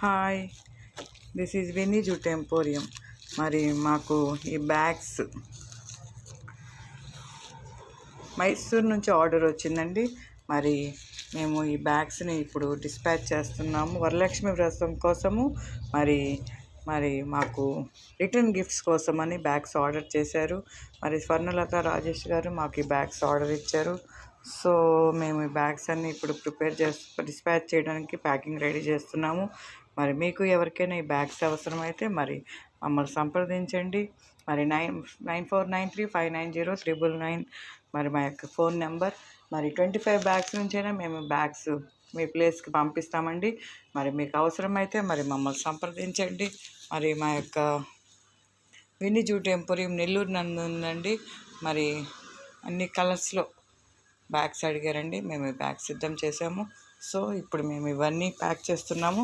Hi, this is Vinny jute emporium. మరి మాకు ఈ బ్యాగ్స్ మైసూర్ నుంచి ఆర్డర్ వచ్చిందండి. మరి మేము ఈ బ్యాగ్స్ని ఇప్పుడు డిస్పాచ్ చేస్తున్నాము వరలక్ష్మి వ్రతం కోసము. మరి మరి మాకు రిటర్న్ గిఫ్ట్స్ కోసమని బ్యాగ్స్ ఆర్డర్ చేశారు. మరి స్వర్ణలత రాజేష్ గారు మాకు ఈ బ్యాగ్స్ ఆర్డర్ ఇచ్చారు. సో మేము ఈ బ్యాగ్స్ అన్నీ ఇప్పుడు డిస్పాచ్ చేయడానికి ప్యాకింగ్ రెడీ చేస్తున్నాము. మరి మీకు ఎవరికైనా ఈ బ్యాగ్స్ అవసరమైతే మరి మమ్మల్ని సంప్రదించండి. మరి 9493590399 మరి మా యొక్క ఫోన్ నెంబర్. మరి 25 బ్యాగ్స్ నుంచైనా మేము బ్యాగ్స్ మీ ప్లేస్కి పంపిస్తామండి. మరి మీకు అవసరమైతే మరి మమ్మల్ని సంప్రదించండి. మరి మా యొక్క విన్నీ జూట్ ఎంపోరియం నెల్లూరు నందు ఉందండి. మరి అన్ని కలర్స్లో బ్యాగ్స్ అడిగారండి. మేము ఈ బ్యాగ్స్ సిద్ధం చేసాము. సో ఇప్పుడు మేము ఇవన్నీ ప్యాక్ చేస్తున్నాము.